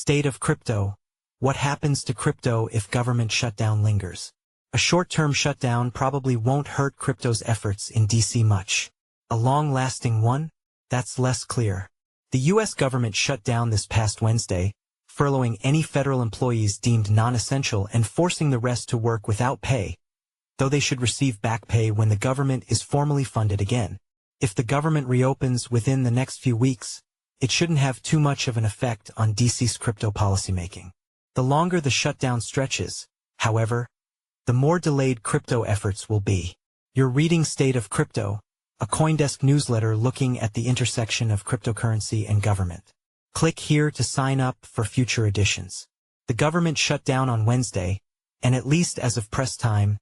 State of crypto. What happens to crypto if government shutdown lingers? A short-term shutdown probably won't hurt crypto's efforts in DC much. A long-lasting one? That's less clear. The U.S. government shut down this past Wednesday, furloughing any federal employees deemed non-essential and forcing the rest to work without pay, though they should receive back pay when the government is formally funded again. If the government reopens within the next few weeks, it shouldn't have too much of an effect on DC's crypto policymaking. The longer the shutdown stretches, however, the more delayed crypto efforts will be. You're reading State of Crypto, a CoinDesk newsletter looking at the intersection of cryptocurrency and government. Click here to sign up for future editions. The government shut down on Wednesday, and at least as of press time,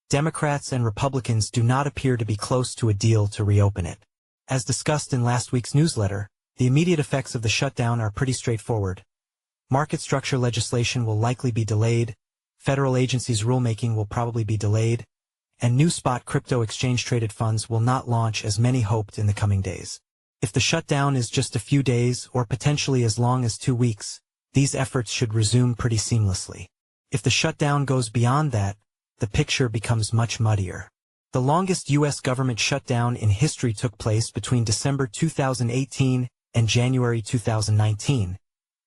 Democrats and Republicans do not appear to be close to a deal to reopen it. As discussed in last week's newsletter, the immediate effects of the shutdown are pretty straightforward. Market structure legislation will likely be delayed, federal agencies' rulemaking will probably be delayed, and new spot crypto exchange-traded funds will not launch as many hoped in the coming days. If the shutdown is just a few days or potentially as long as 2 weeks, these efforts should resume pretty seamlessly. If the shutdown goes beyond that, the picture becomes much muddier. The longest U.S. government shutdown in history took place between December 2018 and January 2019,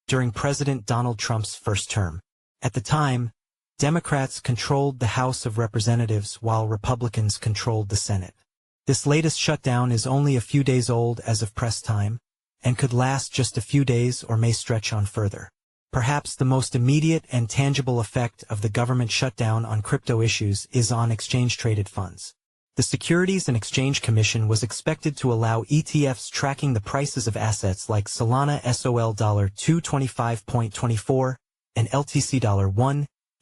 during President Donald Trump's first term. At the time, Democrats controlled the House of Representatives while Republicans controlled the Senate. This latest shutdown is only a few days old as of press time, and could last just a few days or may stretch on further. Perhaps the most immediate and tangible effect of the government shutdown on crypto issues is on exchange-traded funds. The Securities and Exchange Commission was expected to allow ETFs tracking the prices of assets like Solana SOL $225.24 and LTC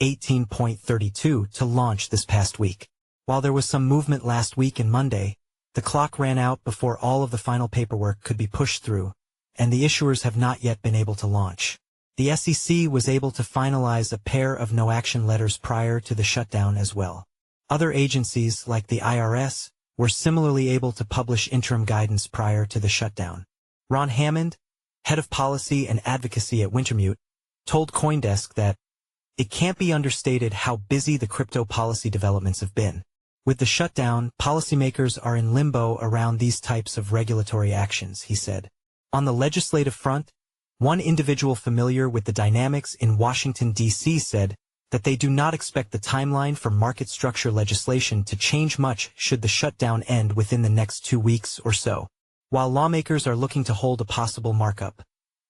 $118.32 to launch this past week. While there was some movement last week and Monday, the clock ran out before all of the final paperwork could be pushed through, and the issuers have not yet been able to launch. The SEC was able to finalize a pair of no-action letters prior to the shutdown as well. Other agencies, like the IRS, were similarly able to publish interim guidance prior to the shutdown. Ron Hammond, head of policy and advocacy at Wintermute, told CoinDesk that it can't be understated how busy the crypto policy developments have been. With the shutdown, policymakers are in limbo around these types of regulatory actions, he said. On the legislative front, one individual familiar with the dynamics in Washington, D.C. said that they do not expect the timeline for market structure legislation to change much should the shutdown end within the next 2 weeks or so. While lawmakers are looking to hold a possible markup,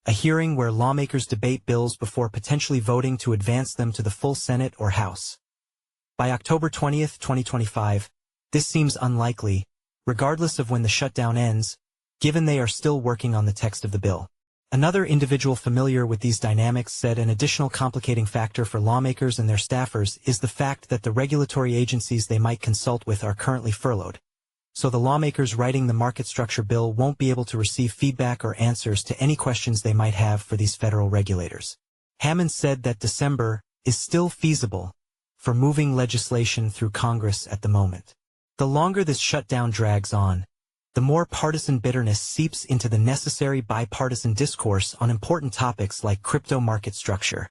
a hearing where lawmakers debate bills before potentially voting to advance them to the full Senate or House. By October 20, 2025, this seems unlikely, regardless of when the shutdown ends, given they are still working on the text of the bill. Another individual familiar with these dynamics said an additional complicating factor for lawmakers and their staffers is the fact that the regulatory agencies they might consult with are currently furloughed. So the lawmakers writing the market structure bill won't be able to receive feedback or answers to any questions they might have for these federal regulators. Hammond said that December is still feasible for moving legislation through Congress at the moment. The longer this shutdown drags on, the more partisan bitterness seeps into the necessary bipartisan discourse on important topics like crypto market structure,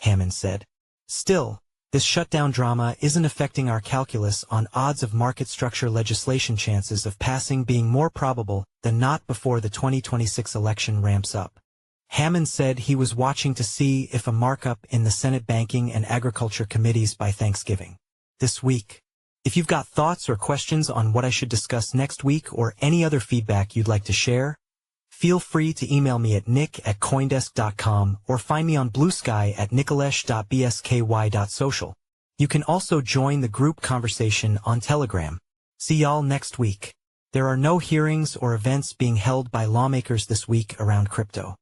Hammond said. Still, this shutdown drama isn't affecting our calculus on odds of market structure legislation chances of passing being more probable than not before the 2026 election ramps up. Hammond said he was watching to see if a markup in the Senate Banking and Agriculture Committees by Thanksgiving this week. If you've got thoughts or questions on what I should discuss next week or any other feedback you'd like to share, feel free to email me at nick@coindesk.com or find me on Blue Sky at nicolesh.bsky.social. You can also join the group conversation on Telegram. See y'all next week. There are no hearings or events being held by lawmakers this week around crypto.